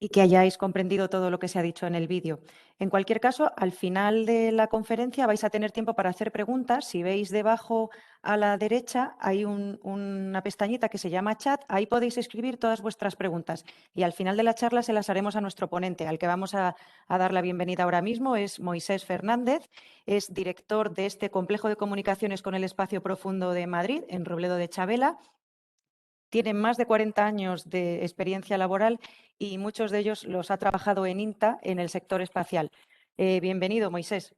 y que hayáis comprendido todo lo que se ha dicho en el vídeo. En cualquier caso, al final de la conferencia vais a tener tiempo para hacer preguntas. Si veis debajo a la derecha hay una pestañita que se llama chat, ahí podéis escribir todas vuestras preguntas y al final de la charla se las haremos a nuestro ponente, al que vamos a dar la bienvenida ahora mismo, es Moisés Fernández, es director de este complejo de comunicaciones con el espacio profundo de Madrid, en Robledo de Chabela. Tiene más de 40 años de experiencia laboral y muchos de ellos los ha trabajado en INTA, en el sector espacial. Bienvenido, Moisés.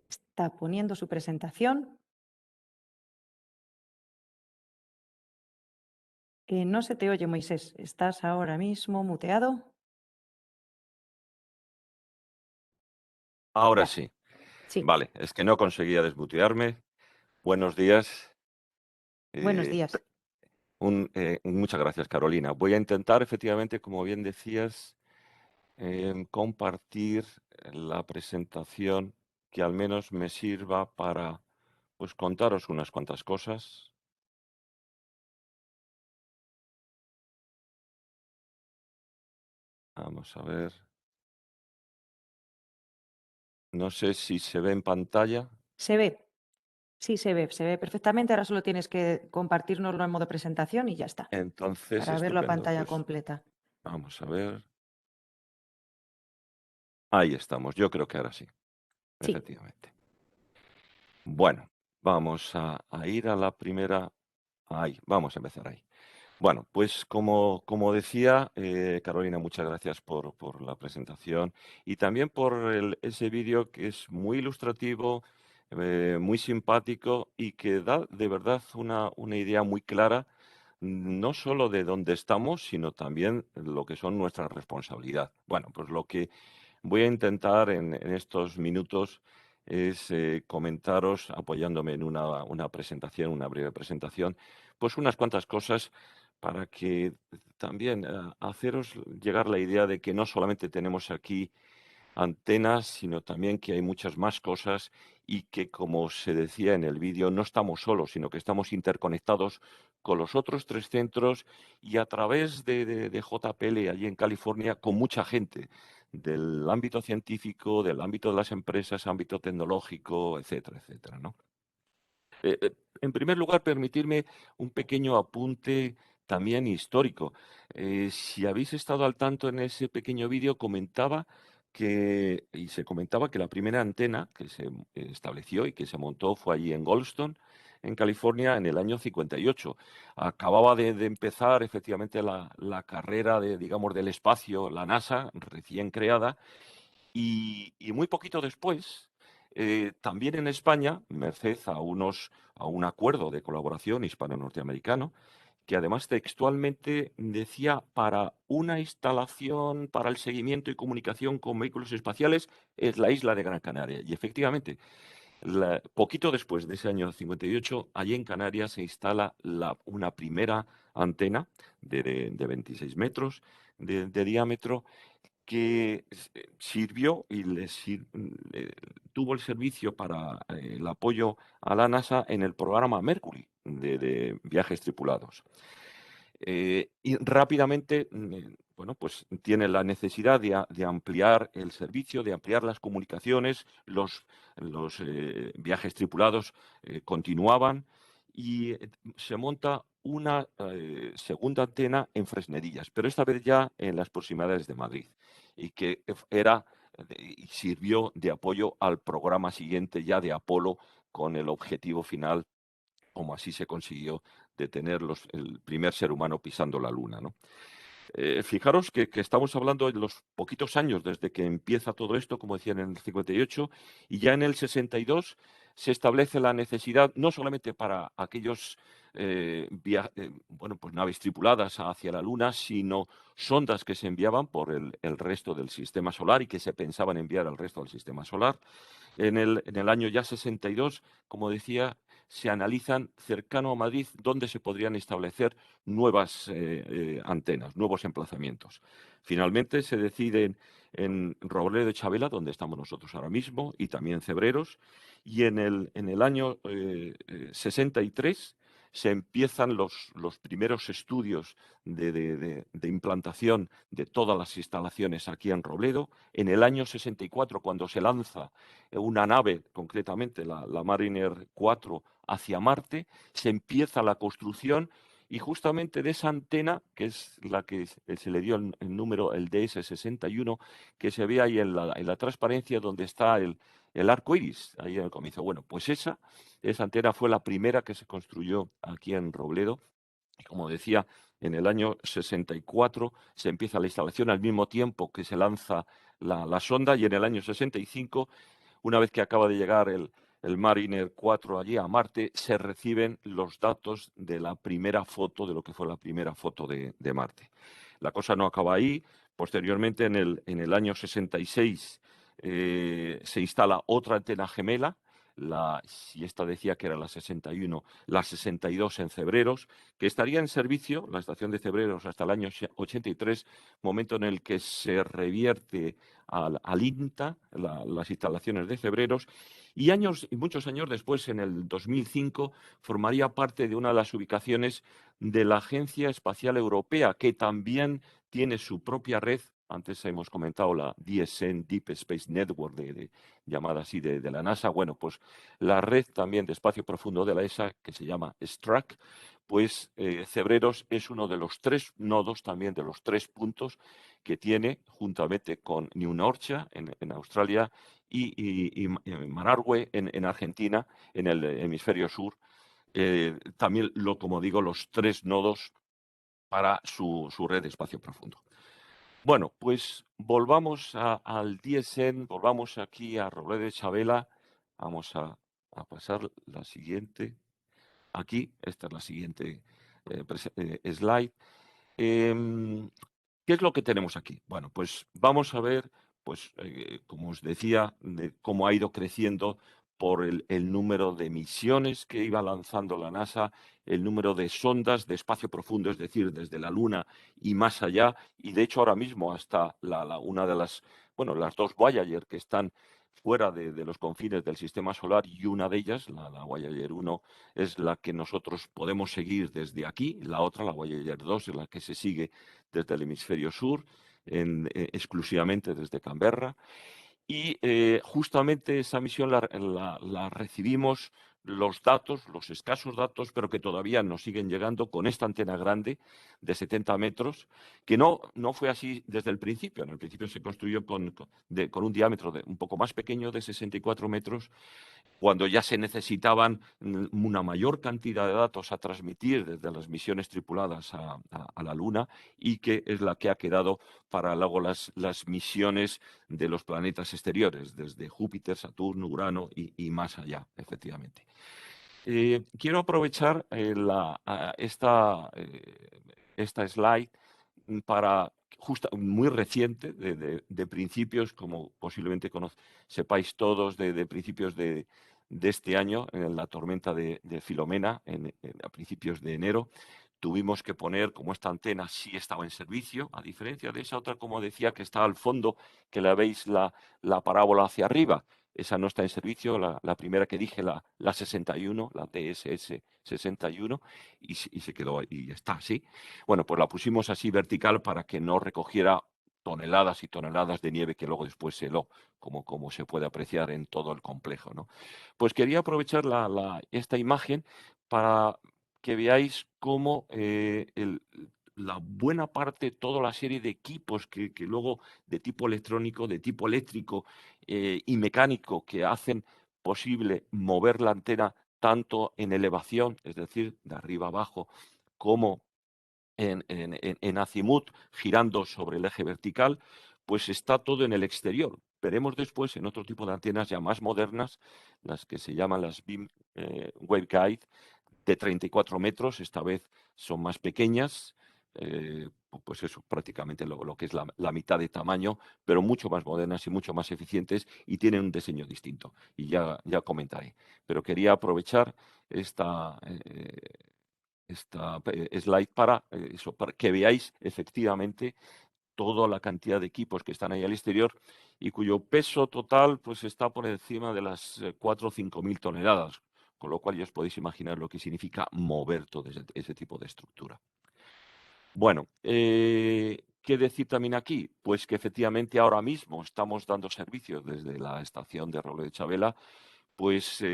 Está poniendo su presentación. No se te oye, Moisés. Estás ahora mismo muteado. Ahora Ya, sí. sí. Vale, es que no conseguía desmutearme. Buenos días. Buenos Eh, días. Muchas gracias, Carolina. Voy a intentar, efectivamente, como bien decías, compartir la presentación que al menos me sirva para, pues, contaros unas cuantas cosas. Vamos a ver. No sé si se ve en pantalla. ¿Se ve? Sí, se ve perfectamente. Ahora solo tienes que compartirnoslo en modo presentación y ya está, Entonces, para verlo a estupendo. pantalla Pues completa. vamos a ver. Ahí estamos. Yo creo que ahora sí, Sí, efectivamente. Bueno, vamos a ir a la primera. Ahí, vamos a empezar ahí. Bueno, pues como decía, Carolina, muchas gracias por la presentación y también por ese vídeo que es muy ilustrativo, muy simpático y que da de verdad una idea muy clara, no solo de dónde estamos, sino también lo que son nuestras responsabilidades. Bueno, pues lo que voy a intentar en estos minutos es comentaros, apoyándome en una presentación, una breve presentación, pues unas cuantas cosas para que también haceros llegar la idea de que no solamente tenemos aquí antenas, sino también que hay muchas más cosas y que, como se decía en el vídeo, no estamos solos, sino que estamos interconectados con los otros 3 centros y a través de JPL allí en California con mucha gente del ámbito científico, del ámbito de las empresas, ámbito tecnológico, etcétera, etcétera, ¿no? En primer lugar, permitirme un pequeño apunte también histórico. Si habéis estado al tanto en ese pequeño vídeo, se comentaba que la primera antena que se estableció y que se montó fue allí en Goldstone, en California, en el año 58. Acababa de empezar efectivamente la carrera digamos, del espacio, la NASA, recién creada, y muy poquito después, también en España, merced a un acuerdo de colaboración hispano-norteamericano, que además textualmente decía para una instalación para el seguimiento y comunicación con vehículos espaciales es la isla de Gran Canaria. Y efectivamente, poquito después de ese año 58, allí en Canarias se instala una primera antena de 26 metros de diámetro que sirvió y tuvo el servicio para el apoyo a la NASA en el programa Mercury de viajes tripulados. Y rápidamente, bueno, pues tiene la necesidad de ampliar el servicio, de ampliar las comunicaciones, los viajes tripulados continuaban y se monta una segunda antena en Fresnedillas, pero esta vez ya en las proximidades de Madrid, y que y sirvió de apoyo al programa siguiente ya de Apolo con el objetivo final, como así se consiguió, de tener el primer ser humano pisando la Luna, ¿no? Fijaros que estamos hablando de los poquitos años desde que empieza todo esto, como decían en el 58, y ya en el 62 se establece la necesidad, no solamente para aquellos bueno, pues naves tripuladas hacia la Luna, sino sondas que se enviaban por el resto del sistema solar y que se pensaban enviar al resto del sistema solar. En el año ya 62, como decía, se analizan cercano a Madrid dónde se podrían establecer nuevas antenas, nuevos emplazamientos. Finalmente se decide en Robledo de Chabela, donde estamos nosotros ahora mismo, y también Cebreros, y en el año 63 se empiezan los primeros estudios de implantación de todas las instalaciones aquí en Robledo. En el año 64, cuando se lanza una nave, concretamente la Mariner 4, hacia Marte, se empieza la construcción y justamente de esa antena, que es la que se le dio el número, el DS61, que se ve ahí en la transparencia donde está el arco iris, ahí en el comienzo. Bueno, pues esa antena fue la primera que se construyó aquí en Robledo. Y como decía, en el año 64 se empieza la instalación al mismo tiempo que se lanza la sonda, y en el año 65, una vez que acaba de llegar el Mariner 4 allí a Marte, se reciben los datos de la primera foto, de lo que fue la primera foto de Marte. La cosa no acaba ahí. Posteriormente, en el año 66, se instala otra antena gemela, si esta decía que era la 61, la 62 en Cebreros, que estaría en servicio, la estación de Cebreros, hasta el año 83, momento en el que se revierte al INTA, las instalaciones de Cebreros, y muchos años después, en el 2005, formaría parte de una de las ubicaciones de la Agencia Espacial Europea, que también tiene su propia red. Antes hemos comentado la DSN, Deep Space Network, llamada así de la NASA. Bueno, pues la red también de espacio profundo de la ESA, que se llama STRAC, pues Cebreros es uno de los 3 nodos, también de los 3 puntos que tiene, juntamente con New Norcia en Australia y Manarwe en Argentina, en el hemisferio sur. También, como digo, los 3 nodos para su red de espacio profundo. Bueno, pues volvamos al DSN, volvamos aquí a Robledo de Chabela. Vamos a pasar la siguiente. Aquí, esta es la siguiente slide. Em, ¿Qué es lo que tenemos aquí? Bueno, pues vamos a ver, pues, como os decía, de cómo ha ido creciendo por el número de misiones que iba lanzando la NASA, el número de sondas de espacio profundo, es decir, desde la Luna y más allá, y de hecho ahora mismo hasta una de las 2 Voyager que están fuera de los confines del sistema solar, y una de ellas, la Voyager 1, es la que nosotros podemos seguir desde aquí, la otra, la Voyager 2, es la que se sigue desde el hemisferio sur, exclusivamente desde Canberra. Y justamente esa misión la recibimos, los datos, los escasos datos, pero que todavía nos siguen llegando con esta antena grande de 70 metros, que no fue así desde el principio. En el principio se construyó con un diámetro un poco más pequeño, de 64 metros, cuando ya se necesitaban una mayor cantidad de datos a transmitir desde las misiones tripuladas a la Luna, y que es la que ha quedado para luego las misiones de los planetas exteriores, desde Júpiter, Saturno, Urano y más allá, efectivamente. Quiero aprovechar esta slide para muy reciente, de principios, como posiblemente sepáis todos, de principios de este año, en la tormenta de Filomena, a principios de enero. Tuvimos que poner, como esta antena sí estaba en servicio, a diferencia de esa otra, como decía, que está al fondo, que la veis la parábola hacia arriba. Esa no está en servicio, la primera que dije, la 61, la TSS 61, y se quedó ahí, y está así. Bueno, pues la pusimos así vertical para que no recogiera toneladas y toneladas de nieve que luego después se heló, como se puede apreciar en todo el complejo, ¿no? Pues quería aprovechar esta imagen para que veáis cómo la buena parte, toda la serie de equipos que luego, de tipo electrónico, de tipo eléctrico y mecánico, que hacen posible mover la antena tanto en elevación, es decir, de arriba abajo, como en azimut, girando sobre el eje vertical, pues está todo en el exterior. Veremos después en otro tipo de antenas ya más modernas, las que se llaman las Beam Waveguide, de 34 metros, esta vez son más pequeñas, pues eso, prácticamente lo que es la mitad de tamaño, pero mucho más modernas y mucho más eficientes y tienen un diseño distinto. Y ya comentaré. Pero quería aprovechar esta slide para eso, para que veáis efectivamente toda la cantidad de equipos que están ahí al exterior y cuyo peso total pues está por encima de las 4 o 5 mil toneladas, con lo cual ya os podéis imaginar lo que significa mover todo ese tipo de estructura. Bueno, ¿qué decir también aquí? Pues que efectivamente ahora mismo estamos dando servicios desde la estación de Robledo de Chabela pues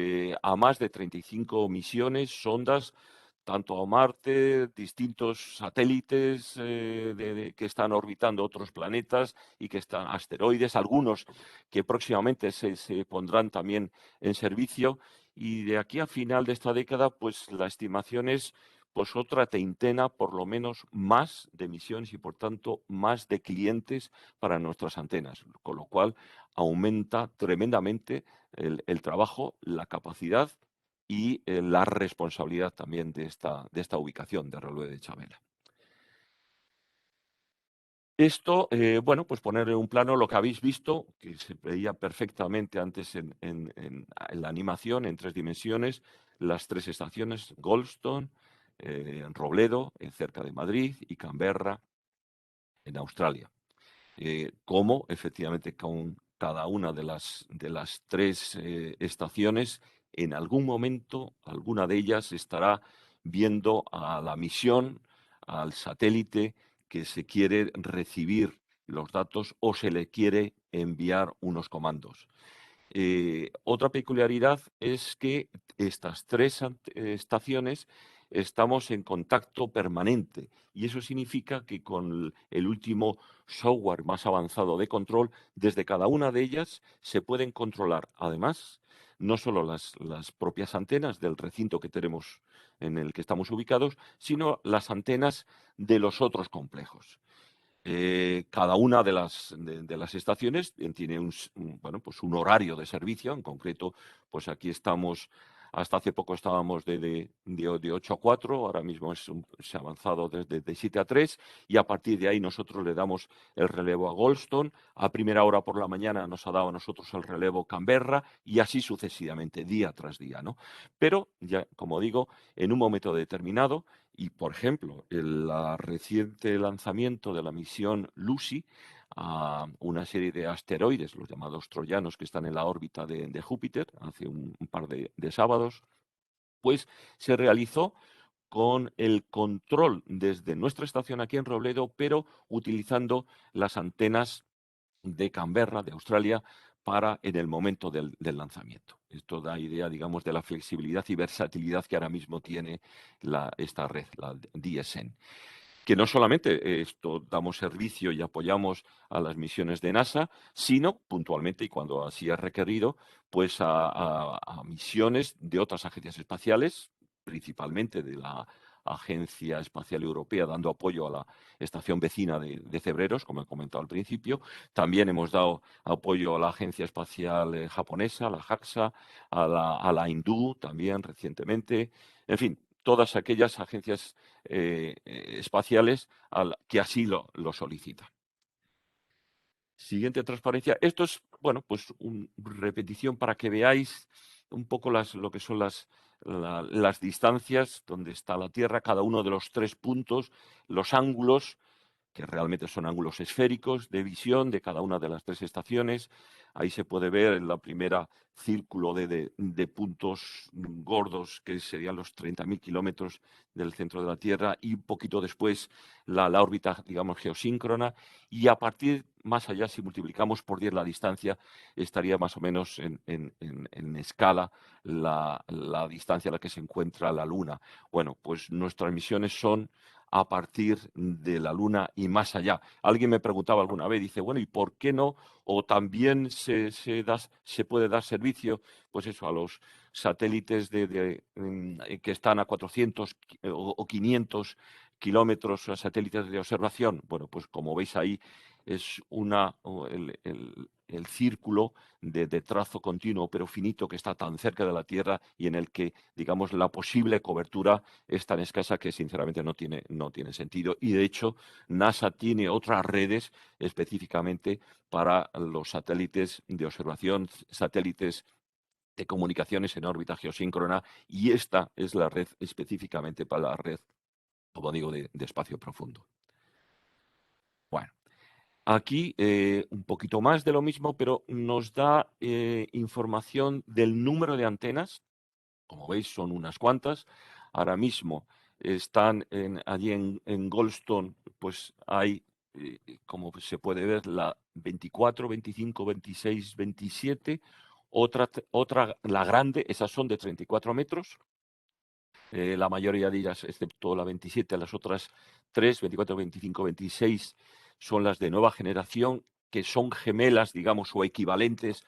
a más de 35 misiones, sondas, tanto a Marte, distintos satélites que están orbitando otros planetas y que están asteroides, algunos que próximamente se pondrán también en servicio. Y de aquí a final de esta década, pues la estimación es pues otra treintena, por lo menos, más de misiones y, por tanto, más de clientes para nuestras antenas, con lo cual aumenta tremendamente el trabajo, la capacidad y la responsabilidad también de esta ubicación de Relue de Chabela. Esto, bueno, pues poner en un plano lo que habéis visto, que se veía perfectamente antes en la animación en 3 dimensiones, las 3 estaciones, Goldstone, Robledo, cerca de Madrid, y Canberra, en Australia. Cómo efectivamente con cada una de las 3 estaciones, en algún momento, alguna de ellas estará viendo a la misión, al satélite que se quiere recibir los datos o se le quiere enviar unos comandos. Otra peculiaridad es que estas 3 estaciones estamos en contacto permanente y eso significa que con el último software más avanzado de control, desde cada una de ellas se pueden controlar, además, no solo las propias antenas del recinto que tenemos en el que estamos ubicados, sino las antenas de los otros complejos. Cada una de las estaciones tiene bueno, pues un horario de servicio. En concreto, pues aquí estamos, hasta hace poco estábamos de 8 a 4, ahora mismo se ha avanzado desde de 7 a 3 y a partir de ahí nosotros le damos el relevo a Goldstone. A primera hora por la mañana nos ha dado a nosotros el relevo Canberra y así sucesivamente, día tras día, ¿no? Pero, ya, como digo, en un momento determinado, y, por ejemplo, el reciente lanzamiento de la misión Lucy a una serie de asteroides, los llamados troyanos, que están en la órbita de Júpiter, hace un par de sábados, pues se realizó con el control desde nuestra estación aquí en Robledo, pero utilizando las antenas de Canberra, de Australia, para en el momento del lanzamiento. Esto da idea, digamos, de la flexibilidad y versatilidad que ahora mismo tiene esta red, la DSN. Que no solamente esto damos servicio y apoyamos a las misiones de NASA, sino puntualmente y cuando así es requerido, pues a misiones de otras agencias espaciales, principalmente de la Agencia Espacial Europea, dando apoyo a la estación vecina de Cebreros, como he comentado al principio. También hemos dado apoyo a la Agencia Espacial japonesa, la JAXA, a la hindú también recientemente. En fin, todas aquellas agencias espaciales que así lo solicitan. Siguiente transparencia. Esto es, bueno, pues una repetición para que veáis un poco lo que son las distancias donde está la Tierra, cada uno de los 3 puntos, los ángulos que realmente son ángulos esféricos de visión de cada una de las 3 estaciones. Ahí se puede ver en la primera círculo de puntos gordos, que serían los 30.000 kilómetros del centro de la Tierra, y un poquito después la órbita, digamos, geosíncrona, y a partir más allá, si multiplicamos por 10 la distancia, estaría más o menos en escala la distancia a la que se encuentra la Luna. Bueno, pues nuestras misiones son a partir de la Luna y más allá. Alguien me preguntaba alguna vez, dice, bueno, ¿y por qué no? O también se puede dar servicio, pues eso, a los satélites que están a 400 o 500 kilómetros, satélites de observación. Bueno, pues como veis ahí, es el círculo de trazo continuo pero finito que está tan cerca de la Tierra y en el que, digamos, la posible cobertura es tan escasa que sinceramente no tiene sentido. Y de hecho, NASA tiene otras redes específicamente para los satélites de observación, satélites de comunicaciones en órbita geosíncrona, y esta es la red específicamente para la red, como digo, de espacio profundo. Bueno, aquí un poquito más de lo mismo, pero nos da información del número de antenas. Como veis, son unas cuantas. Ahora mismo están allí en Goldstone, pues hay, como se puede ver, la 24, 25, 26, 27. Otra, la grande, esas son de 34 metros. La mayoría de ellas, excepto la 27, las otras 3, 24, 25, 26, son las de nueva generación, que son gemelas, digamos, o equivalentes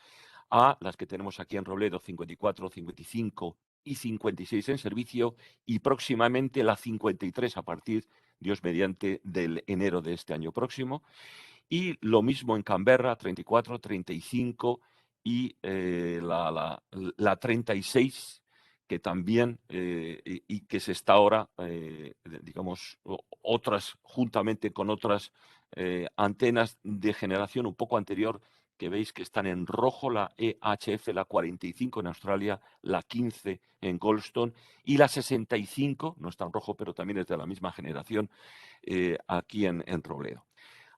a las que tenemos aquí en Robledo, 54, 55 y 56 en servicio, y próximamente la 53 a partir, Dios mediante, del enero de este año próximo. Y lo mismo en Canberra, 34, 35 y la 36, que también, y que se está ahora, digamos, otras, juntamente con otras antenas de generación un poco anterior, que veis que están en rojo, la EHF, la 45 en Australia, la 15 en Goldstone y la 65, no está en rojo, pero también es de la misma generación, aquí en Robledo.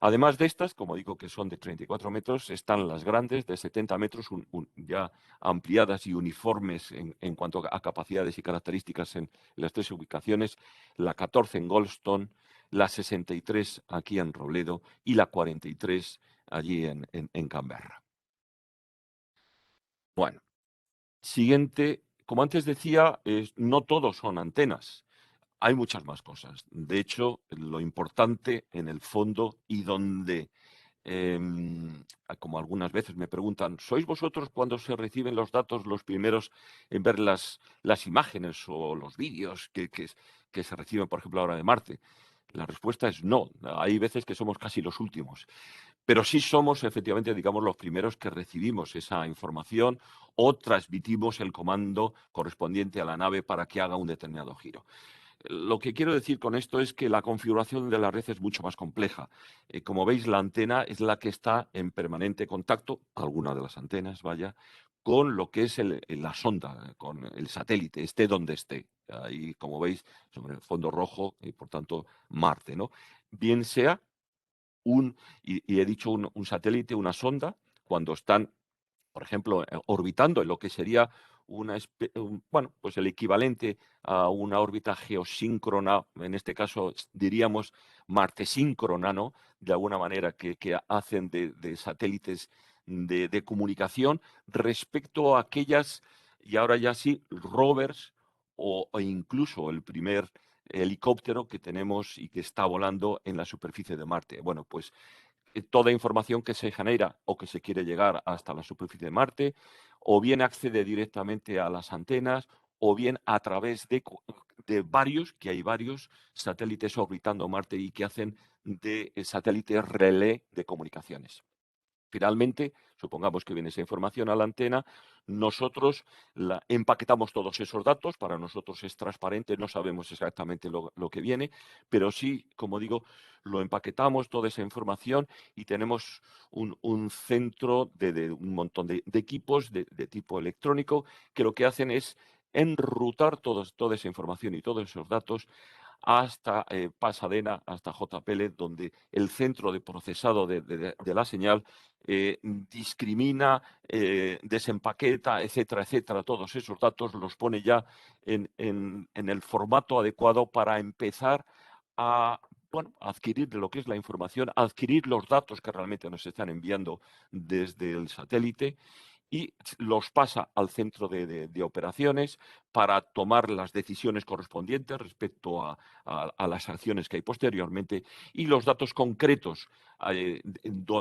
Además de estas, como digo que son de 34 metros, están las grandes de 70 metros, ya ampliadas y uniformes en cuanto a capacidades y características en las tres ubicaciones, la 14 en Goldstone, la 63 aquí en Robledo y la 43 allí en Canberra. Bueno, siguiente, como antes decía, no todos son antenas. Hay muchas más cosas. De hecho, lo importante en el fondo y donde, como algunas veces me preguntan, ¿sois vosotros cuando se reciben los datos los primeros en ver las imágenes o los vídeos que se reciben, por ejemplo, ahora de Marte? La respuesta es no. Hay veces que somos casi los últimos. Pero sí somos, efectivamente, digamos, los primeros que recibimos esa información o transmitimos el comando correspondiente a la nave para que haga un determinado giro. Lo que quiero decir con esto es que la configuración de la red es mucho más compleja. Como veis, la antena es la que está en permanente contacto, alguna de las antenas, vaya, con lo que es la sonda, con el satélite, esté donde esté. Ahí, como veis, sobre el fondo rojo y, por tanto, Marte, ¿no? Bien sea y he dicho un satélite, una sonda, cuando están, por ejemplo, orbitando en lo que sería bueno, pues el equivalente a una órbita geosíncrona, en este caso diríamos martesíncrona, ¿no? De alguna manera que hacen de satélites de comunicación respecto a aquellas, y ahora ya sí, rovers o incluso el primer helicóptero que tenemos y que está volando en la superficie de Marte. Bueno, pues toda información que se genera o que se quiere llegar hasta la superficie de Marte, o bien accede directamente a las antenas, o bien a través de varios, que hay varios satélites orbitando Marte y que hacen de satélites relé de comunicaciones. Finalmente, supongamos que viene esa información a la antena, nosotros empaquetamos todos esos datos, para nosotros es transparente, no sabemos exactamente lo que viene, pero sí, como digo, lo empaquetamos toda esa información y tenemos un centro de un montón de equipos de tipo electrónico que lo que hacen es enrutar toda esa información y todos esos datos hasta Pasadena, hasta JPL, donde el centro de procesado de la señal discrimina, desempaqueta, etcétera, etcétera, todos esos datos los pone ya en el formato adecuado para empezar a, bueno, adquirir lo que es la información, adquirir los datos que realmente nos están enviando desde el satélite y los pasa al centro de operaciones para tomar las decisiones correspondientes respecto a las acciones que hay posteriormente, y los datos concretos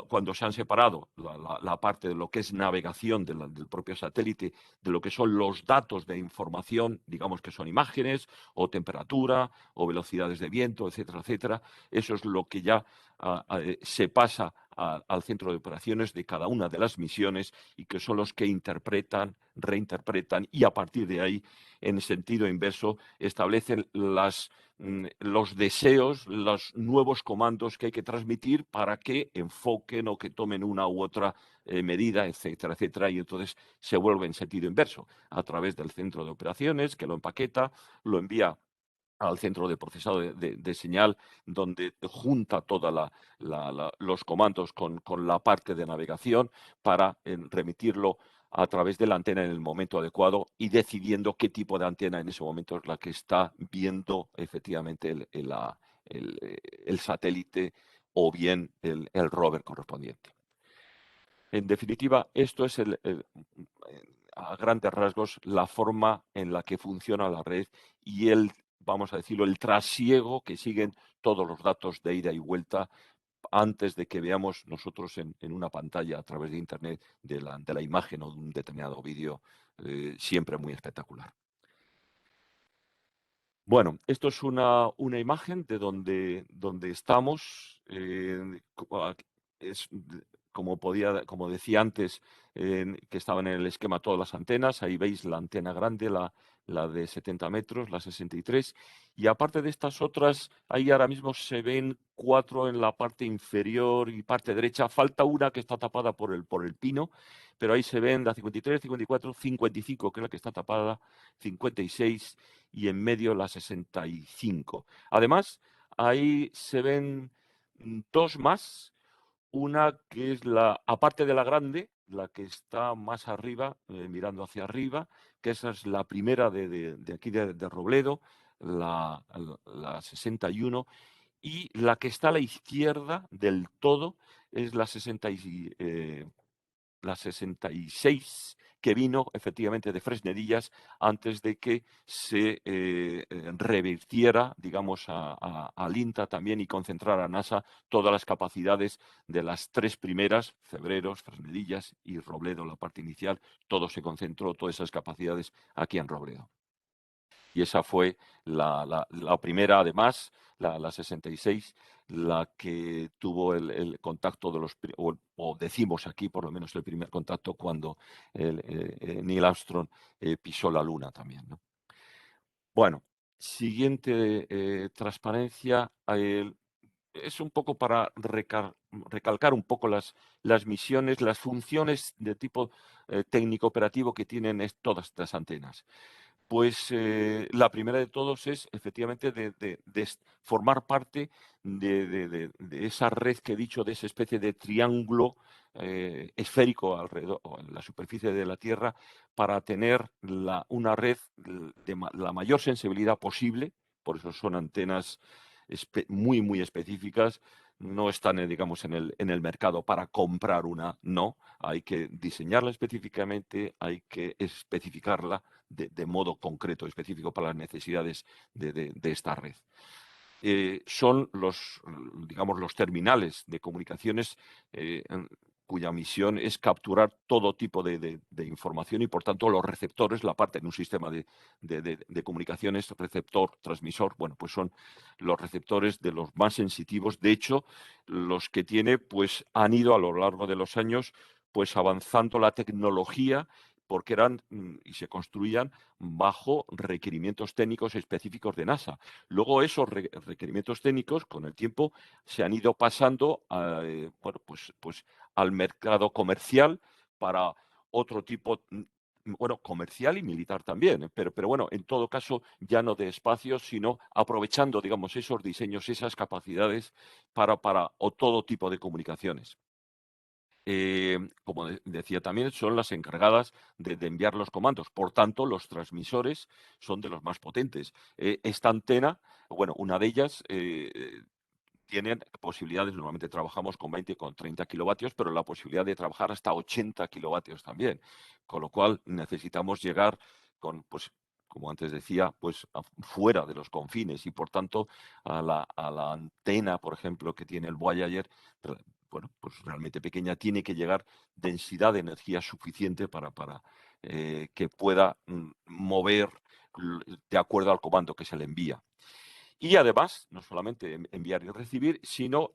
cuando se han separado la parte de lo que es navegación del propio satélite, de lo que son los datos de información, digamos que son imágenes o temperatura o velocidades de viento, etcétera, etcétera. Eso es lo que ya se pasa al centro de operaciones de cada una de las misiones y que son los que interpretan, reinterpretan y a partir de ahí, en sentido inverso, establecen los deseos, los nuevos comandos que hay que transmitir para que enfoquen o que tomen una u otra medida, etcétera, etcétera, y entonces se vuelve en sentido inverso a través del centro de operaciones que lo empaqueta, lo envía al centro de procesado de señal, donde junta todos los comandos con la parte de navegación para remitirlo a través de la antena en el momento adecuado y decidiendo qué tipo de antena en ese momento es la que está viendo efectivamente el satélite o bien el rover correspondiente. En definitiva, esto es a grandes rasgos la forma en la que funciona la red y vamos a decirlo, el trasiego que siguen todos los datos de ida y vuelta antes de que veamos nosotros en una pantalla a través de Internet de la imagen o de un determinado vídeo, siempre muy espectacular. Bueno, esto es una imagen de donde estamos. Es, como decía antes, que estaban en el esquema todas las antenas. Ahí veis la antena grande, la de 70 metros, la 63. Y aparte de estas otras, ahí ahora mismo se ven 4 en la parte inferior y parte derecha. Falta una que está tapada por el pino, pero ahí se ven la 53, 54, 55, que es la que está tapada, 56 y en medio la 65. Además, ahí se ven 2 más, una que es aparte de la grande, la que está más arriba, mirando hacia arriba, que esa es la primera de aquí de Robledo, la 61, y la que está a la izquierda del todo es la 66, que vino efectivamente de Fresnedillas antes de que se revirtiera, digamos, al INTA también y concentrara a NASA todas las capacidades de las 3 primeras, Cebreros, Fresnedillas y Robledo, la parte inicial, todo se concentró, todas esas capacidades aquí en Robledo. Y esa fue la primera, además, la 66, la que tuvo el contacto o decimos aquí por lo menos el primer contacto cuando Neil Armstrong pisó la Luna también, ¿no? Bueno, siguiente transparencia. Es un poco para recalcar un poco las misiones, las funciones de tipo técnico operativo que tienen todas estas antenas. Pues la primera de todos es efectivamente de formar parte de esa red que he dicho, de esa especie de triángulo esférico alrededor o en la superficie de la Tierra para tener una red de la mayor sensibilidad posible. Por eso son antenas muy, muy específicas. No están, digamos, en el mercado para comprar una, no. Hay que diseñarla específicamente, hay que especificarla de modo concreto, específico para las necesidades de esta red. Son digamos, los terminales de comunicaciones cuya misión es capturar todo tipo de información y, por tanto, los receptores, la parte en un sistema de comunicaciones, receptor, transmisor, bueno, pues son los receptores de los más sensitivos. De hecho, los que tiene, pues han ido a lo largo de los años, pues avanzando la tecnología porque eran y se construían bajo requerimientos técnicos específicos de NASA. Luego esos requerimientos técnicos, con el tiempo, se han ido pasando bueno, pues al mercado comercial para otro tipo, bueno, comercial y militar también, pero bueno, en todo caso, ya no de espacios, sino aprovechando, digamos, esos diseños, esas capacidades para todo tipo de comunicaciones. Como decía también, son las encargadas de enviar los comandos. Por tanto, los transmisores son de los más potentes. Esta antena, bueno, una de ellas tiene posibilidades, normalmente trabajamos con 20, con 30 kilovatios, pero la posibilidad de trabajar hasta 80 kilovatios también. Con lo cual necesitamos llegar con como antes decía, pues fuera de los confines y por tanto a la antena, por ejemplo, que tiene el Voyager, bueno, pues realmente pequeña, tiene que llegar densidad de energía suficiente para que pueda mover de acuerdo al comando que se le envía. Y además, no solamente enviar y recibir, sino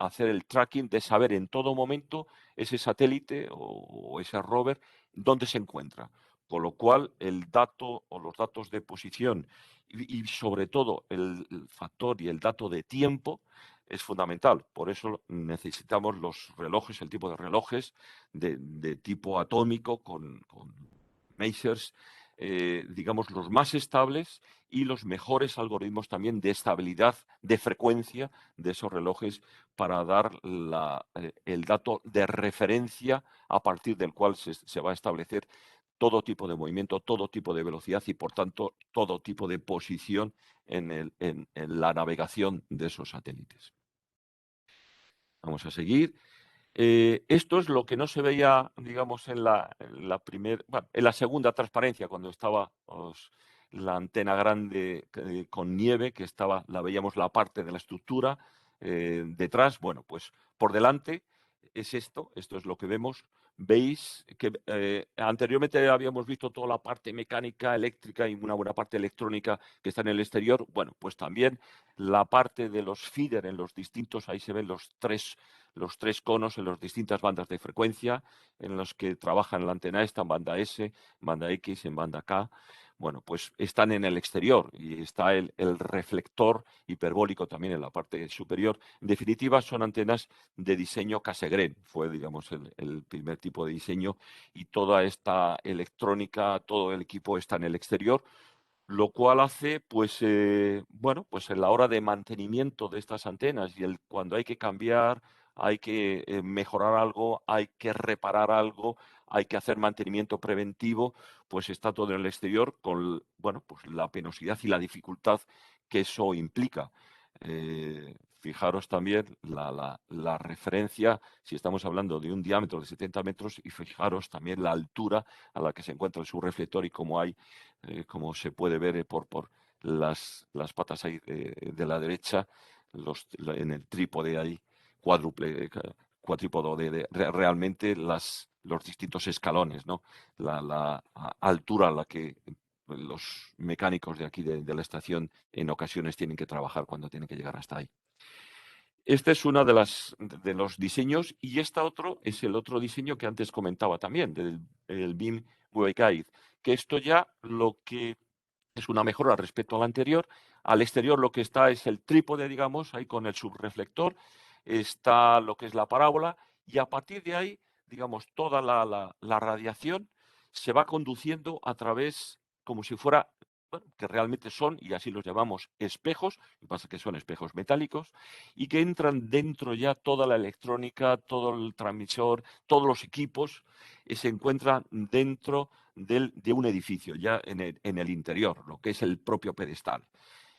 hacer el tracking de saber en todo momento ese satélite o ese rover dónde se encuentra. Con lo cual, el dato o los datos de posición y sobre todo el factor y el dato de tiempo es fundamental. Por eso necesitamos los relojes, el tipo de relojes de tipo atómico con Masers, digamos, los más estables y los mejores algoritmos también de estabilidad de frecuencia de esos relojes para dar el dato de referencia a partir del cual se va a establecer todo tipo de movimiento, todo tipo de velocidad y, por tanto, todo tipo de posición en la navegación de esos satélites. Vamos a seguir. Esto es lo que no se veía, digamos, en la segunda transparencia, cuando estaba la antena grande con nieve, que la veíamos la parte de la estructura detrás. Bueno, pues por delante es esto es lo que vemos. Veis que anteriormente habíamos visto toda la parte mecánica, eléctrica y una buena parte electrónica que está en el exterior. Bueno, pues también la parte de los feeder en los distintos, ahí se ven los tres conos en las distintas bandas de frecuencia en los que trabajan la antena esta, en banda S, en banda X, en banda K. Bueno, pues están en el exterior y está el reflector hiperbólico también en la parte superior. En definitiva, son antenas de diseño Cassegrain. Fue, digamos, el primer tipo de diseño y toda esta electrónica, todo el equipo está en el exterior, lo cual hace, pues, bueno, pues en la hora de mantenimiento de estas antenas y cuando hay que cambiar, hay que mejorar algo, hay que reparar algo, hay que hacer mantenimiento preventivo, pues está todo en el exterior con, bueno, pues la penosidad y la dificultad que eso implica. Fijaros también la referencia, si estamos hablando de un diámetro de 70 metros, y fijaros también la altura a la que se encuentra el subreflector y cómo hay como se puede ver por las patas ahí de la derecha, en el trípode ahí, cuadrípodo realmente los distintos escalones, ¿no? La altura a la que los mecánicos de aquí de la estación en ocasiones tienen que trabajar cuando tienen que llegar hasta ahí. Este es uno de los diseños y este otro es el otro diseño que antes comentaba también, el BIM Waveguide, que esto ya lo que es una mejora respecto al anterior. Al exterior lo que está es el trípode, digamos, ahí con el subreflector, está lo que es la parábola y a partir de ahí, digamos, toda la radiación se va conduciendo a través, como si fuera, bueno, que realmente son, y así los llamamos, espejos, lo que pasa es que son espejos metálicos, y que entran dentro ya toda la electrónica, todo el transmisor, todos los equipos, se encuentran dentro de un edificio, ya en el interior, lo que es el propio pedestal.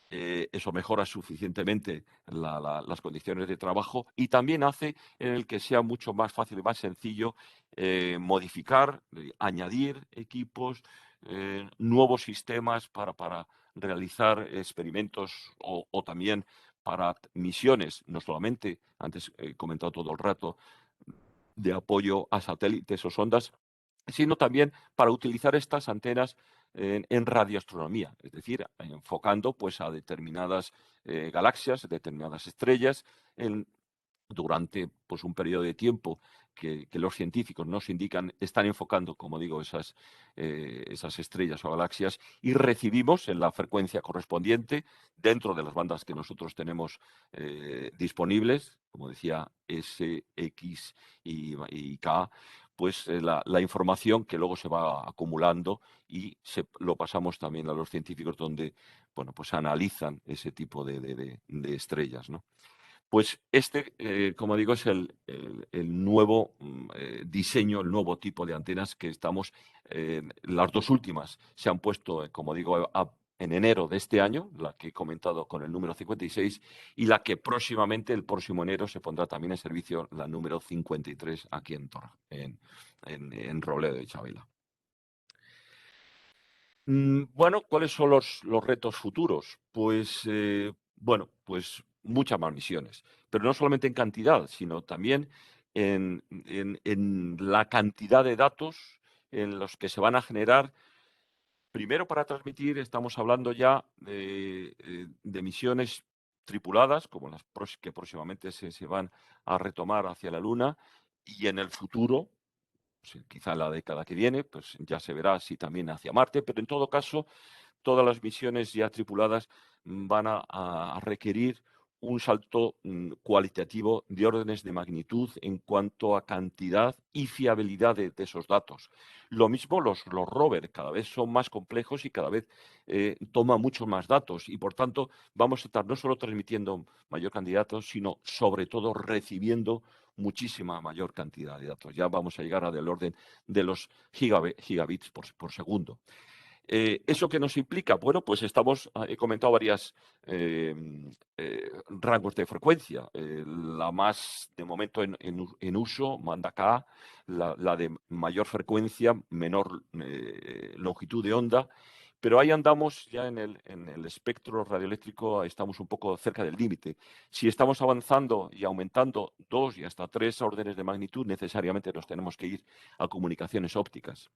Eso mejora suficientemente las condiciones de trabajo y también hace en el que sea mucho más fácil y más sencillo modificar, añadir equipos, nuevos sistemas para realizar experimentos o también para misiones, no solamente, antes he comentado todo el rato, de apoyo a satélites o sondas, sino también para utilizar estas antenas en radioastronomía, es decir, enfocando pues, a determinadas galaxias, determinadas estrellas, durante pues, un periodo de tiempo que los científicos nos indican, están enfocando, como digo, esas estrellas o galaxias y recibimos en la frecuencia correspondiente, dentro de las bandas que nosotros tenemos disponibles, como decía, S, X y K, pues la información que luego se va acumulando y lo pasamos también a los científicos donde bueno, pues analizan ese tipo de estrellas, ¿no? Pues como digo, es el nuevo diseño, el nuevo tipo de antenas que estamos. Las dos últimas se han puesto, como digo, en enero de este año, la que he comentado con el número 56, y la que próximamente, el próximo enero, se pondrá también en servicio, la número 53, aquí en Robledo de Chavela. Bueno, ¿cuáles son los retos futuros? Pues, bueno, pues muchas más misiones, pero no solamente en cantidad, sino también en la cantidad de datos en los que se van a generar. Primero, para transmitir, estamos hablando ya de misiones tripuladas, como las que próximamente se van a retomar hacia la Luna, y en el futuro, pues, quizá en la década que viene, pues ya se verá si también hacia Marte, pero en todo caso, todas las misiones ya tripuladas van a requerir un salto cualitativo de órdenes de magnitud en cuanto a cantidad y fiabilidad de esos datos. Lo mismo los rovers, cada vez son más complejos y cada vez toman muchos más datos y por tanto vamos a estar no solo transmitiendo mayor cantidad de datos, sino sobre todo recibiendo muchísima mayor cantidad de datos. Ya vamos a llegar a del orden de los gigabits por segundo. ¿Eso qué nos implica? Bueno, pues he comentado varias rangos de frecuencia. La más, de momento, en uso, manda K, la de mayor frecuencia, menor longitud de onda, pero ahí andamos ya en el espectro radioeléctrico, estamos un poco cerca del límite. Si estamos avanzando y aumentando 2 y hasta 3 órdenes de magnitud, necesariamente nos tenemos que ir a comunicaciones ópticas.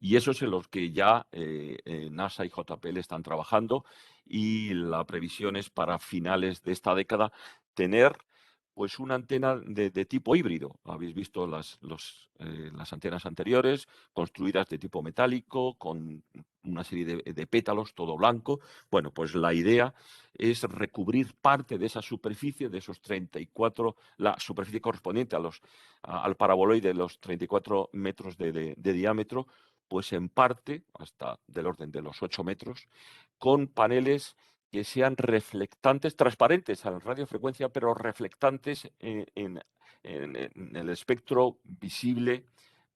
Y eso es en los que ya NASA y JPL están trabajando y la previsión es para finales de esta década tener pues una antena de tipo híbrido. Habéis visto las antenas anteriores, construidas de tipo metálico, con una serie de pétalos, todo blanco. Bueno, pues la idea es recubrir parte de esa superficie, de esos 34, la superficie correspondiente al paraboloide de los 34 metros de diámetro, pues en parte, hasta del orden de los 8 metros, con paneles que sean reflectantes, transparentes a la radiofrecuencia, pero reflectantes en el espectro visible,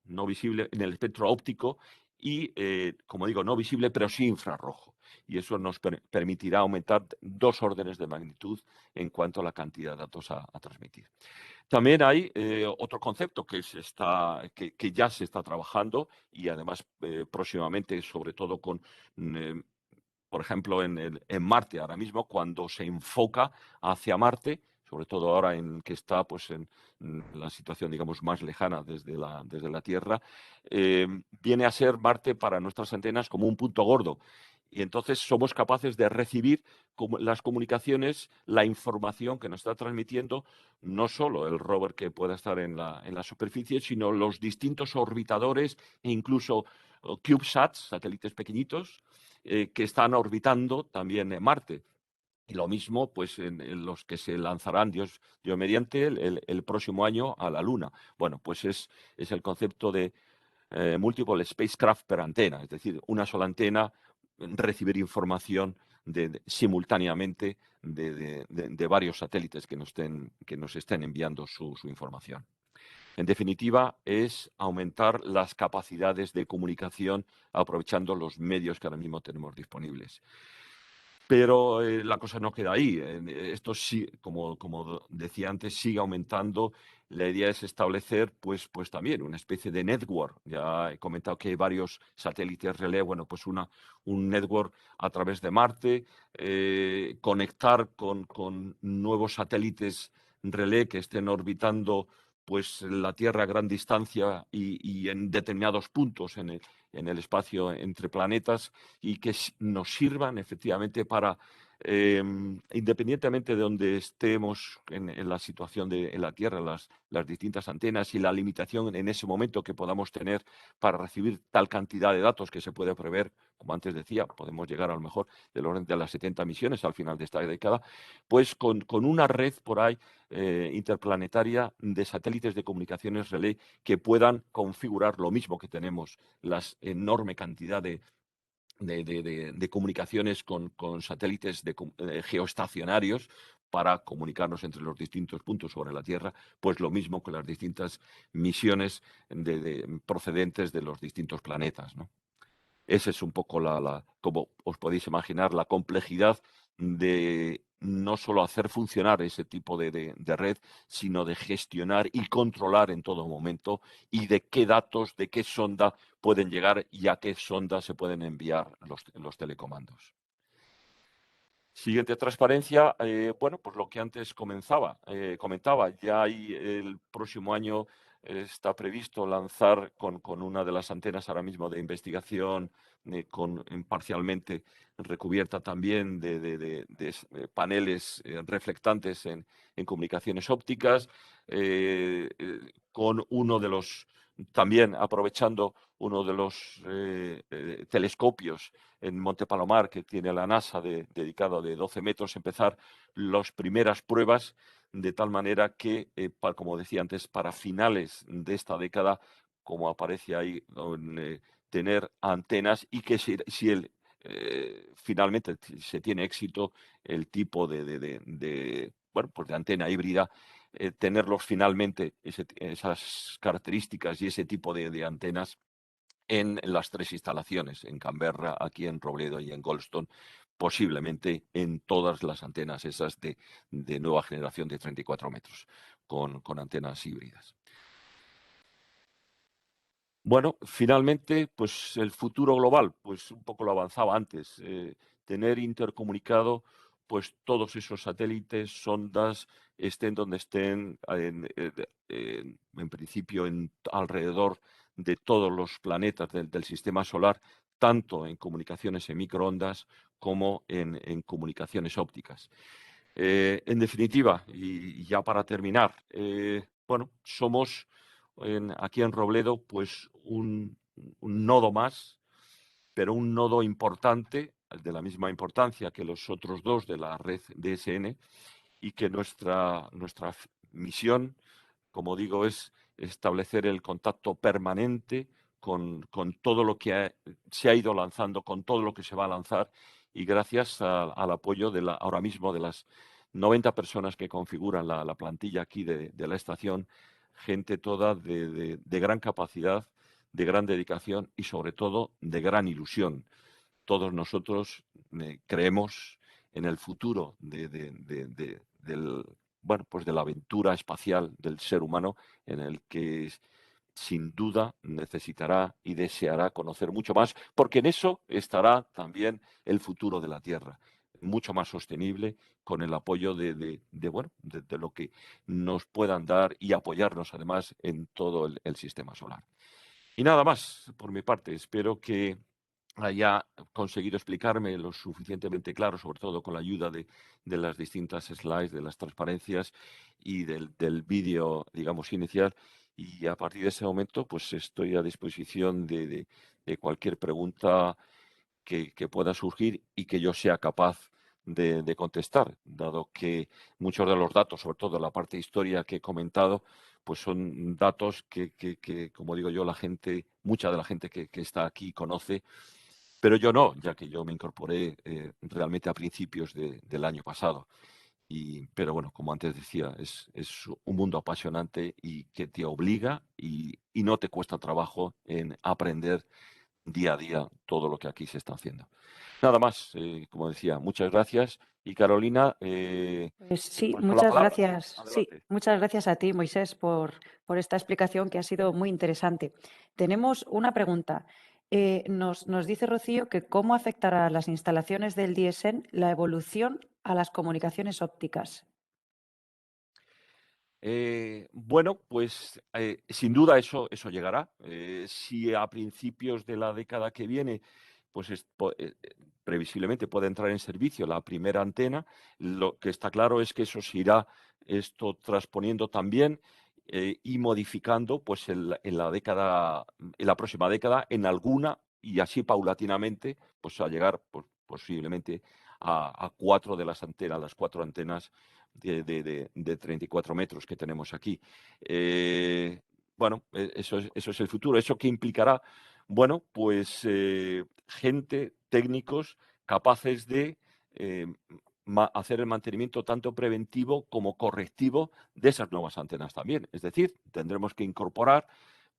no visible, en el espectro óptico y, como digo, no visible, pero sí infrarrojo. Y eso nos permitirá aumentar 2 órdenes de magnitud en cuanto a la cantidad de datos a transmitir. También hay otro concepto que ya se está trabajando y además próximamente, sobre todo por ejemplo, en Marte ahora mismo, cuando se enfoca hacia Marte, sobre todo ahora en que está pues, en la situación, digamos, más lejana desde la Tierra, viene a ser Marte para nuestras antenas como un punto gordo. Y entonces somos capaces de recibir las comunicaciones, la información que nos está transmitiendo no solo el rover que pueda estar en la superficie, sino los distintos orbitadores e incluso CubeSats, satélites pequeñitos, que están orbitando también en Marte. Y lo mismo, pues, en los que se lanzarán, Dios mediante, el próximo año a la Luna. Bueno, pues es el concepto de multiple spacecraft per antena, es decir, una sola antena, recibir información simultáneamente de varios satélites que nos estén enviando su información. En definitiva, es aumentar las capacidades de comunicación aprovechando los medios que ahora mismo tenemos disponibles. Pero la cosa no queda ahí. Esto sí, como decía antes, sigue aumentando. La idea es establecer, pues también una especie de network. Ya he comentado que hay varios satélites relé, bueno, pues un network a través de Marte, conectar con nuevos satélites relé que estén orbitando pues la Tierra a gran distancia y en determinados puntos en el espacio entre planetas y que nos sirvan efectivamente para, independientemente de donde estemos en la situación en la Tierra, las distintas antenas y la limitación en ese momento que podamos tener para recibir tal cantidad de datos que se puede prever, como antes decía, podemos llegar a lo mejor del orden de las 70 misiones al final de esta década, pues con una red por ahí interplanetaria de satélites de comunicaciones relé que puedan configurar lo mismo que tenemos, la enorme cantidad de comunicaciones con satélites geoestacionarios para comunicarnos entre los distintos puntos sobre la Tierra, pues lo mismo con las distintas misiones procedentes de los distintos planetas, ¿no? Esa es un poco como os podéis imaginar, la complejidad de no solo hacer funcionar ese tipo de red, sino de gestionar y controlar en todo momento y de qué datos, de qué sonda pueden llegar y a qué sondas se pueden enviar los telecomandos. Siguiente transparencia, bueno, pues lo que antes comentaba, ya hay el próximo año está previsto lanzar con una de las antenas ahora mismo de investigación, parcialmente recubierta también de paneles reflectantes en comunicaciones ópticas, con uno de los, también aprovechando uno de los telescopios en Monte Palomar, que tiene la NASA dedicado de 12 metros, empezar las primeras pruebas, de tal manera que, como decía antes, para finales de esta década, como aparece ahí, tener antenas y que finalmente se tiene éxito el tipo bueno, pues de antena híbrida, tenerlos finalmente, esas características y ese tipo de antenas en las 3 instalaciones, en Canberra, aquí en Robledo y en Goldstone, posiblemente en todas las antenas esas de nueva generación de 34 metros, con antenas híbridas. Bueno, finalmente, pues el futuro global, pues un poco lo avanzaba antes, tener intercomunicado pues todos esos satélites, sondas, estén donde estén, en principio alrededor de todos los planetas del sistema solar, tanto en comunicaciones en microondas como en comunicaciones ópticas. En definitiva, y ya para terminar, bueno, somos aquí en Robledo pues un nodo más, pero un nodo importante, de la misma importancia que los otros dos de la red DSN, y que nuestra misión, como digo, es establecer el contacto permanente con todo lo que se ha ido lanzando, con todo lo que se va a lanzar, y gracias al apoyo ahora mismo de las 90 personas que configuran la plantilla aquí de la estación, gente toda de gran capacidad, de gran dedicación y sobre todo de gran ilusión. Todos nosotros creemos en el futuro bueno, pues de la aventura espacial del ser humano, en el que sin duda necesitará y deseará conocer mucho más, porque en eso estará también el futuro de la Tierra, mucho más sostenible, con el apoyo bueno, de lo que nos puedan dar y apoyarnos además en todo el sistema solar. Y nada más por mi parte. Espero que haya conseguido explicarme lo suficientemente claro, sobre todo con la ayuda de las distintas slides, de las transparencias y del vídeo, digamos, inicial. Y a partir de ese momento, pues estoy a disposición de cualquier pregunta que pueda surgir y que yo sea capaz de contestar, dado que muchos de los datos, sobre todo la parte de historia que he comentado, pues son datos que, como digo yo, mucha de la gente que está aquí conoce, pero yo no, ya que yo me incorporé realmente a principios del año pasado. Pero bueno, como antes decía, es un mundo apasionante y que te obliga y no te cuesta trabajo en aprender día a día todo lo que aquí se está haciendo. Nada más, como decía, muchas gracias. Y Carolina, Pues te sí, paso la muchas palabra. gracias. Sí, Adelante. muchas gracias a ti, Moisés, por esta explicación que ha sido muy interesante. Tenemos una pregunta. Nos dice Rocío que cómo afectará a las instalaciones del DSN la evolución a las comunicaciones ópticas. Bueno, pues sin duda eso llegará. Si a principios de la década que viene, pues previsiblemente puede entrar en servicio la primera antena, lo que está claro es que eso se irá esto transponiendo también y modificando pues en la década, en la próxima década, en alguna y así paulatinamente, pues a llegar pues, posiblemente a 4 de las 4 antenas de 34 metros que tenemos aquí. Bueno, eso es el futuro. ¿Eso qué implicará? Bueno, pues gente, técnicos capaces de eh, hacer el mantenimiento tanto preventivo como correctivo de esas nuevas antenas también. Es decir, tendremos que incorporar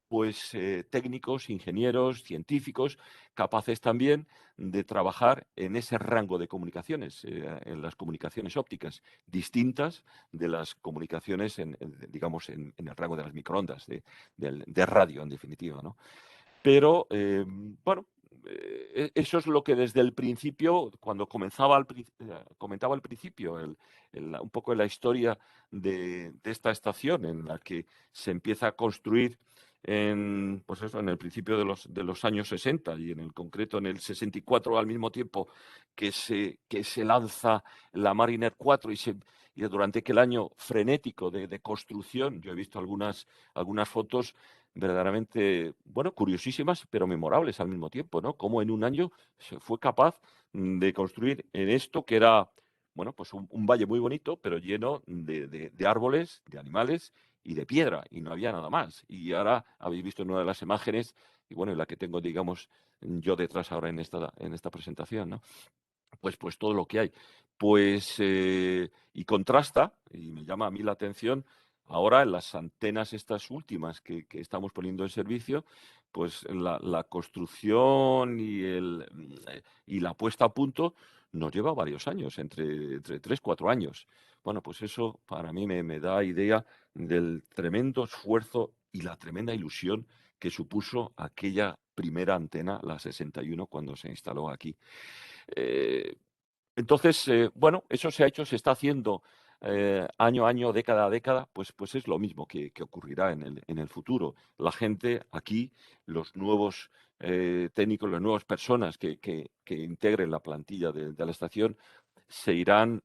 pues técnicos, ingenieros, científicos, capaces también de trabajar en ese rango de comunicaciones, en las comunicaciones ópticas, distintas de las comunicaciones, digamos, en el rango de las microondas, de radio, en definitiva, ¿no? Pero, bueno, eso es lo que desde el principio, cuando comentaba al principio un poco la historia de esta estación en la que se empieza a construir pues eso, en el principio de los años 60 y en el concreto en el 64 al mismo tiempo que se lanza la Mariner 4 y durante aquel año frenético de construcción, yo he visto algunas fotos verdaderamente, bueno, curiosísimas, pero memorables al mismo tiempo, ¿no? Cómo en un año se fue capaz de construir en esto que era, bueno, pues un valle muy bonito, pero lleno de árboles, de animales y de piedra, y no había nada más. Y ahora habéis visto en una de las imágenes, y bueno, en la que tengo, digamos, yo detrás ahora en esta presentación, ¿no? Pues todo lo que hay. Pues, y contrasta, y me llama a mí la atención, ahora en las antenas estas últimas que estamos poniendo en servicio, pues la construcción y la puesta a punto nos lleva varios años, entre 3, 4 años. Bueno, pues eso para mí me da idea del tremendo esfuerzo y la tremenda ilusión que supuso aquella primera antena, la 61, cuando se instaló aquí. Eh, entonces, bueno, eso se ha hecho, se está haciendo año a año, década a década, pues es lo mismo que ocurrirá en el futuro. La gente aquí, los nuevos técnicos, las nuevas personas que integren la plantilla de la estación, se irán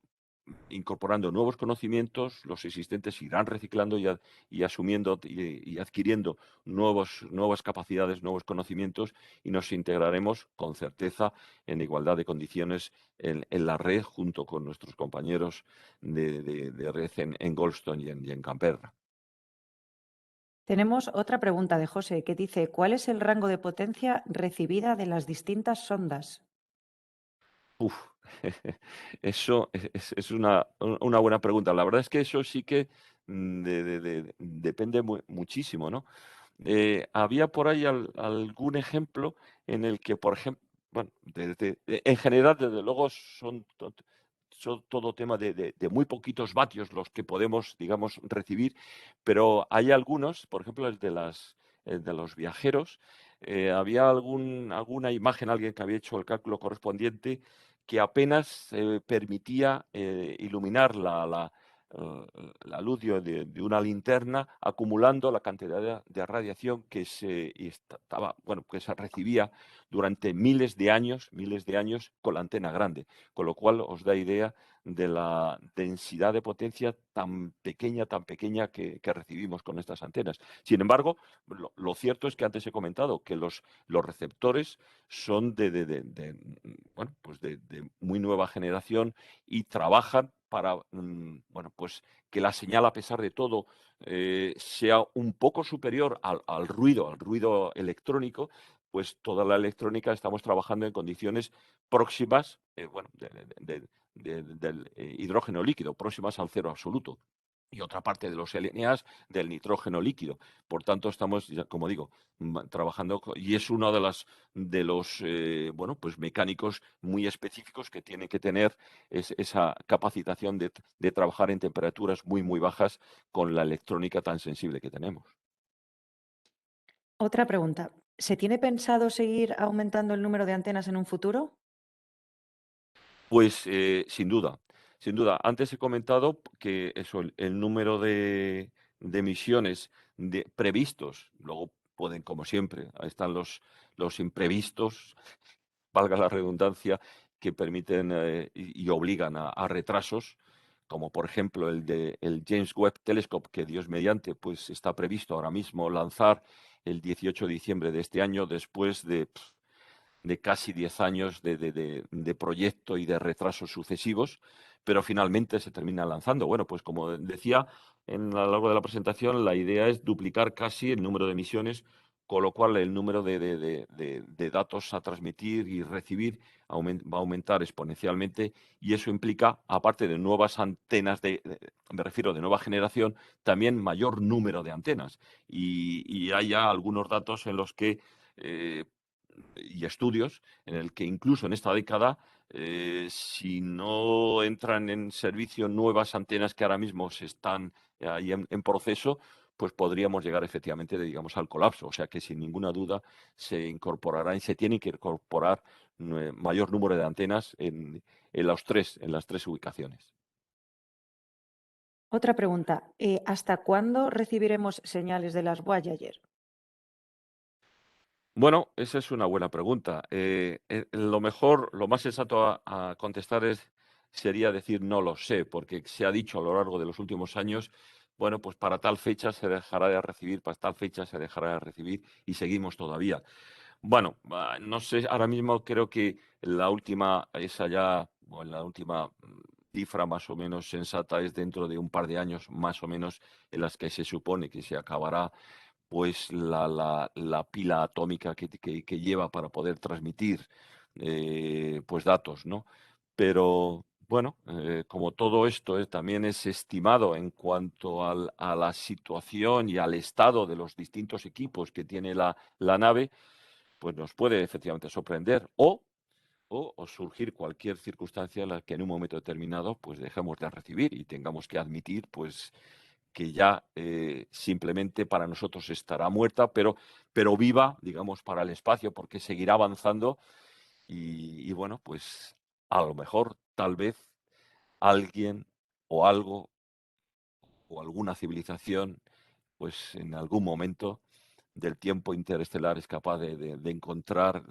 incorporando nuevos conocimientos, los existentes irán reciclando y asumiendo y adquiriendo nuevas capacidades, nuevos conocimientos y nos integraremos con certeza en igualdad de condiciones en la red junto con nuestros compañeros de red en Goldstone y en Canberra. Tenemos otra pregunta de José que dice, ¿cuál es el rango de potencia recibida de las distintas sondas? Uf, eso es una buena pregunta. La verdad es que eso sí que depende muchísimo, ¿no? Había por ahí algún ejemplo en el que, por ejemplo, bueno, en general, desde luego, son todo tema de muy poquitos vatios los que podemos, digamos, recibir, pero hay algunos, por ejemplo, el de los viajeros, había alguna imagen, alguien que había hecho el cálculo correspondiente, que apenas permitía iluminar eh, la luz de una linterna, acumulando la cantidad de radiación bueno, que se recibía durante miles de años con la antena grande, con lo cual os da idea de la densidad de potencia tan pequeña que recibimos con estas antenas. Sin embargo, lo cierto es que antes he comentado que los receptores son bueno, pues de muy nueva generación y trabajan para, bueno, pues que la señal, a pesar de todo, sea un poco superior al ruido electrónico, pues toda la electrónica estamos trabajando en condiciones próximas, bueno, del hidrógeno líquido, próximas al cero absoluto. Y otra parte de los LNAs del nitrógeno líquido. Por tanto, estamos, ya, como digo, trabajando, y es uno de los bueno, pues mecánicos muy específicos que tiene que tener esa capacitación de trabajar en temperaturas muy, muy bajas con la electrónica tan sensible que tenemos. Otra pregunta, ¿se tiene pensado seguir aumentando el número de antenas en un futuro? Pues, sin duda, sin duda. Antes he comentado que eso, el número de misiones previstos, luego pueden, como siempre, ahí están los imprevistos, valga la redundancia, que permiten y obligan a retrasos, como por ejemplo el James Webb Telescope, que Dios mediante, pues está previsto ahora mismo lanzar el 18 de diciembre de este año, después de casi 10 años de proyecto y de retrasos sucesivos, pero finalmente se termina lanzando. Bueno, pues como decía a lo largo de la presentación, la idea es duplicar casi el número de emisiones, con lo cual el número de datos a transmitir y recibir va a aumentar exponencialmente, y eso implica, aparte de nuevas antenas, me refiero de nueva generación, también mayor número de antenas. Y hay ya algunos datos en los que eh, y estudios en el que incluso en esta década, si no entran en servicio nuevas antenas que ahora mismo se están ahí en proceso, pues podríamos llegar efectivamente, digamos, al colapso. O sea que sin ninguna duda se incorporará y se tiene que incorporar mayor número de antenas en las tres ubicaciones. Otra pregunta, ¿hasta cuándo recibiremos señales de las Voyager? Bueno, esa es una buena pregunta. Lo mejor, lo más sensato a contestar sería decir no lo sé, porque se ha dicho a lo largo de los últimos años, bueno, pues para tal fecha se dejará de recibir, para tal fecha se dejará de recibir y seguimos todavía. Bueno, no sé, ahora mismo creo que la última, esa ya, o la última cifra más o menos sensata es dentro de un par de años más o menos en las que se supone que se acabará pues la pila atómica que lleva para poder transmitir pues datos, ¿no? Pero bueno, como todo esto también es estimado en cuanto a la situación y al estado de los distintos equipos que tiene la nave, pues nos puede efectivamente sorprender o surgir cualquier circunstancia en la que en un momento determinado pues dejemos de recibir y tengamos que admitir pues que ya simplemente para nosotros estará muerta, pero viva, digamos, para el espacio, porque seguirá avanzando y bueno, pues a lo mejor, tal vez, alguien o algo o alguna civilización, pues en algún momento del tiempo interestelar es capaz de encontrar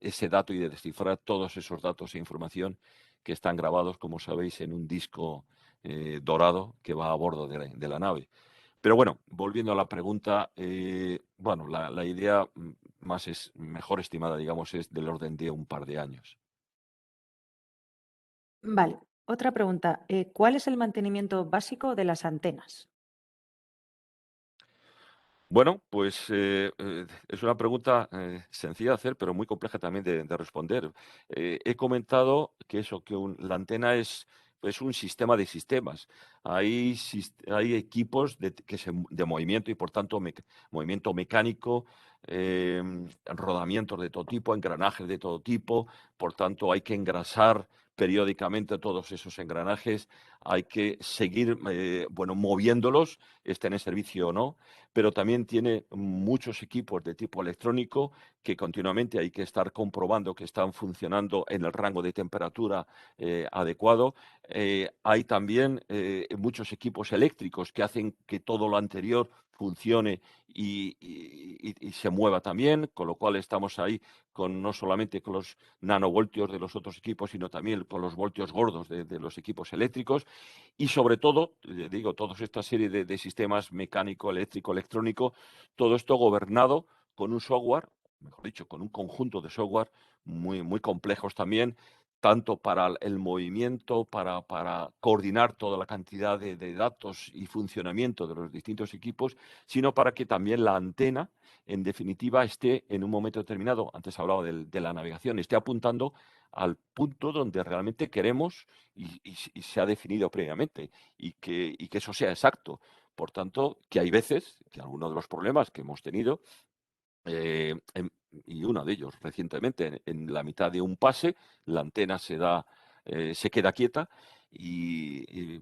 ese dato y de descifrar todos esos datos e información que están grabados, como sabéis, en un disco dorado que va a bordo de la nave. Pero bueno, volviendo a la pregunta, bueno, la idea mejor estimada, digamos, es del orden de un par de años. Vale, otra pregunta, ¿cuál es el mantenimiento básico de las antenas? Bueno, pues es una pregunta sencilla de hacer, pero muy compleja también de responder. He comentado que eso, que la antena es un sistema de sistemas. Hay equipos de movimiento y, por tanto, movimiento mecánico, rodamientos de todo tipo, engranajes de todo tipo. Por tanto, hay que engrasar periódicamente todos esos engranajes. Hay que seguir, bueno, moviéndolos, estén en servicio o no, pero también tiene muchos equipos de tipo electrónico que continuamente hay que estar comprobando que están funcionando en el rango de temperatura adecuado. Hay también muchos equipos eléctricos que hacen que todo lo anterior funcione y se mueva también, con lo cual estamos ahí no solamente con los nanovoltios de los otros equipos, sino también con los voltios gordos de los equipos eléctricos. Y sobre todo, digo, toda esta serie de sistemas mecánico, eléctrico, electrónico, todo esto gobernado con un software, mejor dicho, con un conjunto de software muy complejos también, tanto para el movimiento, para coordinar toda la cantidad de datos y funcionamiento de los distintos equipos, sino para que también la antena, en definitiva, esté en un momento determinado, antes hablaba de la navegación, esté apuntando al punto donde realmente queremos y se ha definido previamente y que eso sea exacto. Por tanto, que hay veces que algunos de los problemas que hemos tenido, y uno de ellos recientemente, en la mitad de un pase, la antena se queda quieta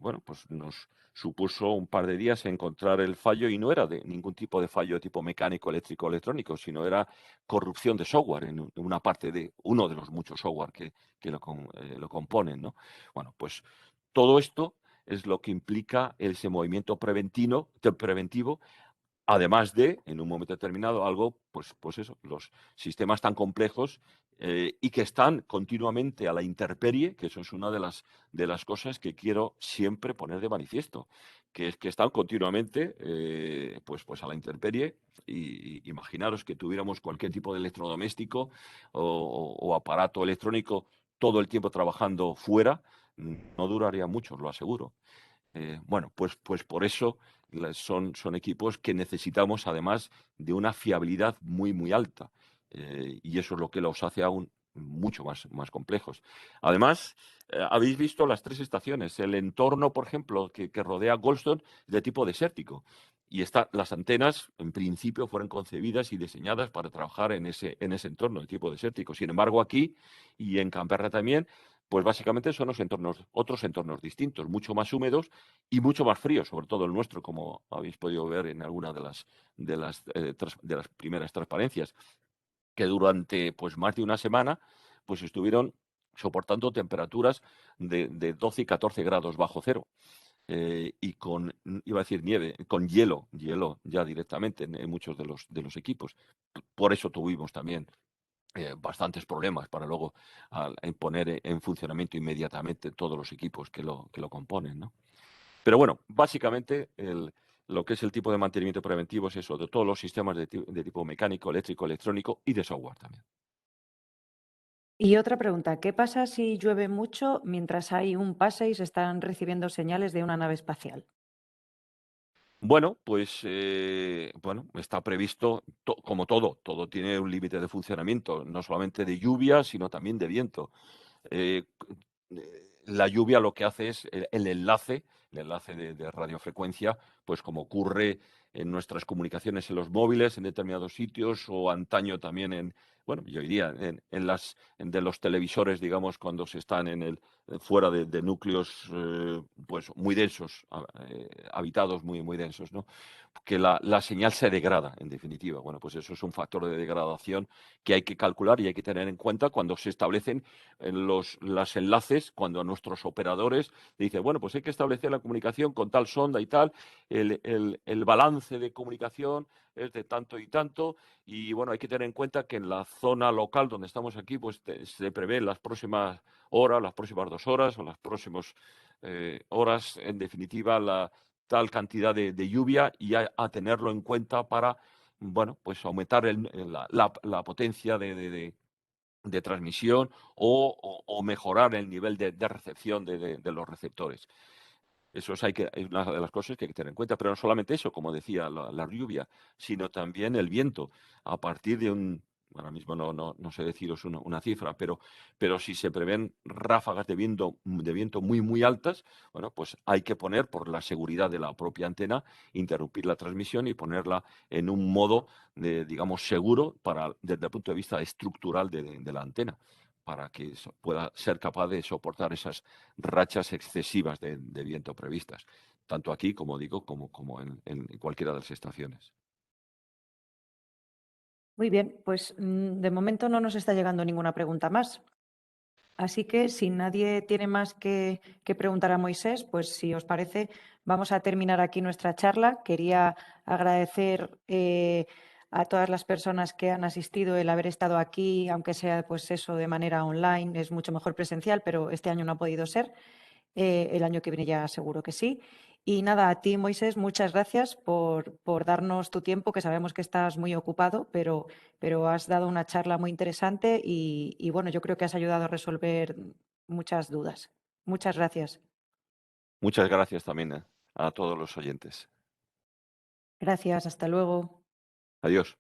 bueno, pues nos supuso un par de días encontrar el fallo y no era de ningún tipo de fallo de tipo mecánico, eléctrico, electrónico, sino era corrupción de software en una parte de uno de los muchos software que lo componen, ¿no? Bueno, pues todo esto es lo que implica ese movimiento preventivo. Además de, en un momento determinado, algo, pues eso, los sistemas tan complejos y que están continuamente a la intemperie, que eso es una de las cosas que quiero siempre poner de manifiesto, que es que están continuamente pues a la intemperie. Y imaginaros que tuviéramos cualquier tipo de electrodoméstico o aparato electrónico todo el tiempo trabajando fuera, no duraría mucho, os lo aseguro. Bueno, pues por eso son equipos que necesitamos, además de una fiabilidad muy alta. Y eso es lo que los hace aún mucho más complejos. Además, habéis visto las tres estaciones. El entorno, por ejemplo, que rodea Goldstone es de tipo desértico. Y las antenas, en principio, fueron concebidas y diseñadas para trabajar en ese entorno de tipo desértico. Sin embargo, aquí y en Canberra también pues básicamente son otros entornos distintos, mucho más húmedos y mucho más fríos, sobre todo el nuestro, como habéis podido ver en alguna de las primeras transparencias, que durante, pues, más de una semana, pues, estuvieron soportando temperaturas de 12 y 14 grados bajo cero, y con, iba a decir nieve, con hielo ya directamente en muchos de los equipos. Por eso tuvimos también bastantes problemas para luego en poner en funcionamiento inmediatamente todos los equipos que lo componen, ¿no? Pero bueno, básicamente lo que es el tipo de mantenimiento preventivo es eso, de todos los sistemas de tipo mecánico, eléctrico, electrónico y de software también. Y otra pregunta, ¿qué pasa si llueve mucho mientras hay un pase y se están recibiendo señales de una nave espacial? Bueno, pues bueno, está previsto, como todo tiene un límite de funcionamiento, no solamente de lluvia, sino también de viento. Eh, la lluvia lo que hace es el enlace de radiofrecuencia, pues como ocurre en nuestras comunicaciones en los móviles, en determinados sitios, o antaño también bueno, yo diría, de los televisores, digamos, cuando se están fuera de núcleos, pues muy densos, habitados muy, muy densos, ¿no? Que la señal se degrada, en definitiva. Bueno, pues eso es un factor de degradación que hay que calcular y hay que tener en cuenta cuando se establecen los enlaces, cuando a nuestros operadores dicen, bueno, pues hay que establecer la comunicación con tal sonda y tal, el balance de comunicación es de tanto y tanto, y bueno, hay que tener en cuenta que en la zona local donde estamos aquí, pues se prevé las próximas horas, las próximas 2 horas o las próximas horas, en definitiva, tal cantidad de lluvia y a tenerlo en cuenta para, bueno, pues aumentar la potencia de transmisión o mejorar el nivel de recepción de los receptores. Eso es una de las cosas que hay que tener en cuenta, pero no solamente eso, como decía, la lluvia, sino también el viento. A partir de ahora mismo no sé deciros una cifra, pero si se prevén ráfagas de viento muy, muy altas, bueno, pues hay que poner, por la seguridad de la propia antena, interrumpir la transmisión y ponerla en un modo, digamos, seguro desde el punto de vista estructural de la antena, para que pueda ser capaz de soportar esas rachas excesivas de viento previstas, tanto aquí, como digo, como en cualquiera de las estaciones. Muy bien, pues de momento no nos está llegando ninguna pregunta más. Así que si nadie tiene más que preguntar a Moisés, pues si os parece, vamos a terminar aquí nuestra charla. Quería agradecer a todas las personas que han asistido el haber estado aquí, aunque sea pues eso de manera online, es mucho mejor presencial, pero este año no ha podido ser. El año que viene ya seguro que sí. Y nada, a ti, Moisés, muchas gracias por darnos tu tiempo, que sabemos que estás muy ocupado, pero has dado una charla muy interesante y bueno, yo creo que has ayudado a resolver muchas dudas. Muchas gracias. Muchas gracias también a todos los oyentes. Gracias, hasta luego. Adiós.